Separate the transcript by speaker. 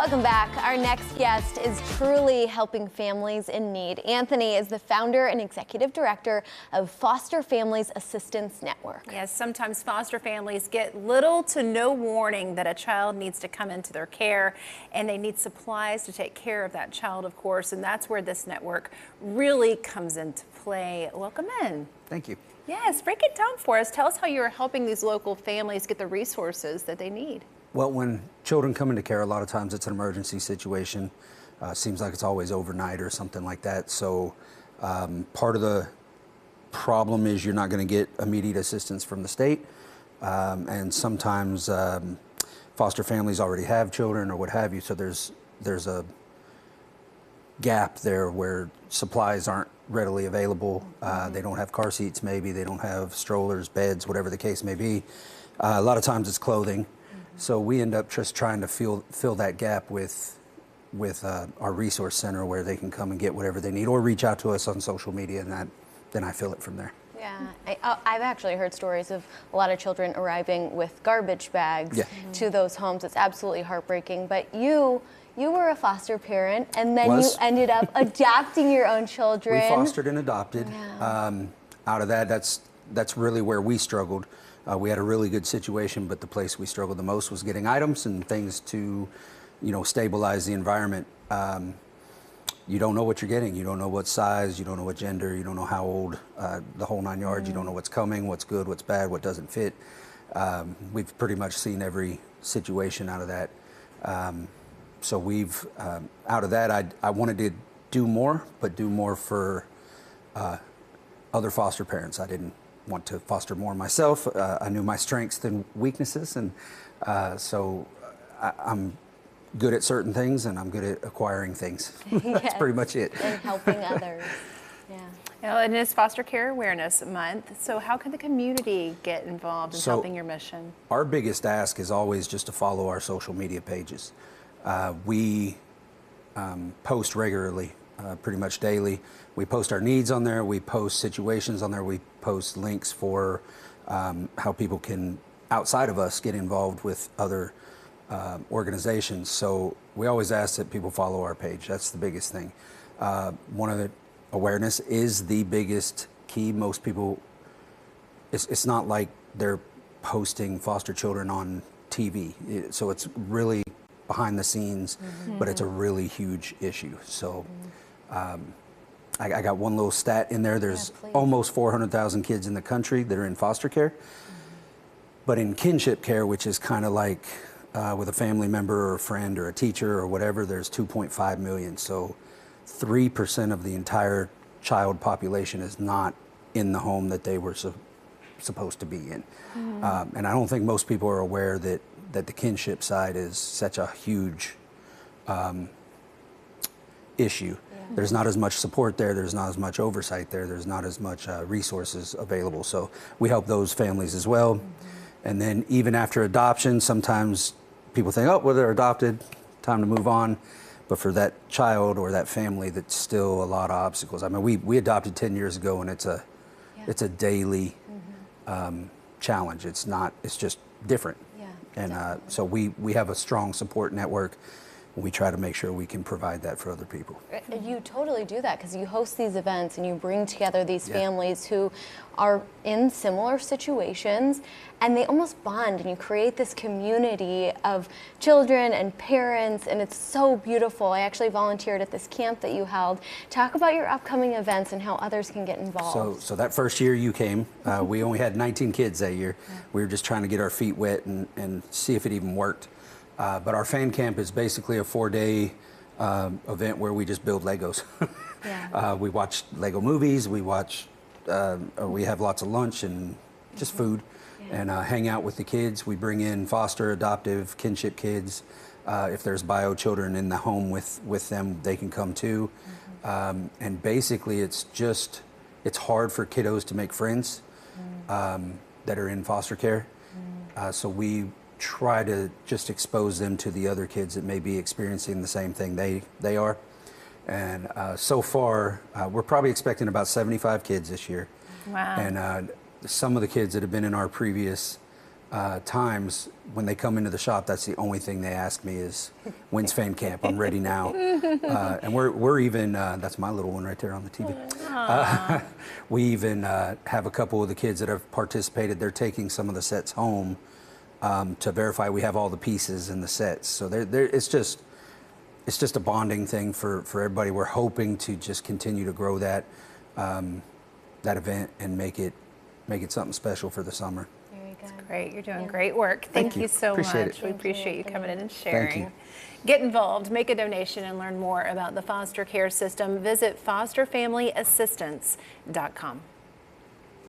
Speaker 1: Welcome back. Our next guest is truly helping families in need. Anthony is the founder and executive director of Foster Families Assistance Network.
Speaker 2: Yes, sometimes foster families get little to no warning that a child needs to come into their care, and they need supplies to take care of that child, of course, and that's where this network really comes into play. Welcome in.
Speaker 3: Thank you.
Speaker 2: Yes, break it down for us. Tell us how you're helping these local families get the resources that they need.
Speaker 3: Well, when children come into care, a lot of times it's an emergency situation. Seems like it's always overnight or something like that. So part of the problem is you're not going to get immediate assistance from the state. And sometimes foster families already have children or what have you. So there's a gap there where supplies aren't readily available. They don't have car seats, maybe. They don't have strollers, beds, whatever the case may be. A lot of times it's clothing. So we end up just trying to fill that gap with our resource center where they can come and get whatever they need or reach out to us on social media, and then I fill it from there.
Speaker 1: Yeah, I've actually heard stories of a lot of children arriving with garbage bags to those homes. It's absolutely heartbreaking. But you were a foster parent, and then you ended up adopting your own children.
Speaker 3: We fostered and adopted. Yeah. Out of that, that's really where we struggled. We had a really good situation, but the place we struggled the most was getting items and things to, stabilize the environment. You don't know what you're getting. You don't know what size. You don't know what gender. You don't know how old. The whole 9 yards. You don't know what's coming, what's good, what's bad, what doesn't fit. We've pretty much seen every situation out of that. So we've out of that, I wanted to do more, but do more for other foster parents. I didn't want to foster more myself. I knew my strengths and weaknesses, and so I'm good at certain things, and I'm good at acquiring things. That's pretty much it.
Speaker 1: And helping others. Yeah.
Speaker 2: And it's Foster Care Awareness Month, so how can the community get involved in helping your mission?
Speaker 3: Our biggest ask is always just to follow our social media pages. We post regularly, pretty much daily. We post our needs on there, we post situations on there, we post links for how people can, outside of us, get involved with other organizations. So we always ask that people follow our page. That's the biggest thing. One of the awareness is the biggest key. Most people, it's not like they're posting foster children on TV. So it's really behind the scenes, but it's a really huge issue. So I got one little stat in there. There's almost 400,000 kids in the country that are in foster care. But in kinship care, which is kind of like with a family member or a friend or a teacher or whatever, there's 2.5 million. So 3% of the entire child population is not in the home that they were supposed to be in. And I don't think most people are aware that the kinship side is such a huge issue. There's not as much support there, there's not as much oversight there, there's not as much resources available. So we help those families as well. And then even after adoption, sometimes people think, oh, well, they're adopted, time to move on. But for that child or that family, that's still a lot of obstacles. I mean, we adopted 10 years ago, and it's a daily challenge. It's just different. And so we have a strong support network. We try to make sure we can provide that for other people.
Speaker 1: You totally do that because you host these events and you bring together these families who are in similar situations, and they almost bond, and you create this community of children and parents, and it's so beautiful. I actually volunteered at this camp that you held. Talk about your upcoming events and how others can get involved.
Speaker 3: So that first year you came, we only had 19 kids that year. We were just trying to get our feet wet and see if it even worked. But our fan camp is basically a 4-day event where we just build Legos. We watch Lego movies, we have lots of lunch and just food, and hang out with the kids. We bring in foster, adoptive, kinship kids. If there's bio children in the home with them, they can come too. And basically it's hard for kiddos to make friends that are in foster care. So we try to just expose them to the other kids that may be experiencing the same thing they are. And so far, we're probably expecting about 75 kids this year.
Speaker 2: Wow.
Speaker 3: And some of the kids that have been in our previous times when they come into the shop, that's the only thing they ask me is, when's FFAN camp? I'm ready now. And we're even, that's my little one right there on the TV. We even have a couple of the kids that have participated. They're taking some of the sets home to verify we have all the pieces in the sets. So it's just a bonding thing for everybody. We're hoping to just continue to grow that event and make it something special for the summer.
Speaker 2: Great, you're doing great work. Thank you so
Speaker 3: Appreciate
Speaker 2: much.
Speaker 3: it.
Speaker 2: We appreciate you coming in and
Speaker 3: Thank
Speaker 2: sharing.
Speaker 3: you.
Speaker 2: Get involved, make a donation, and learn more about the foster care system. Visit fosterfamilyassistance.com.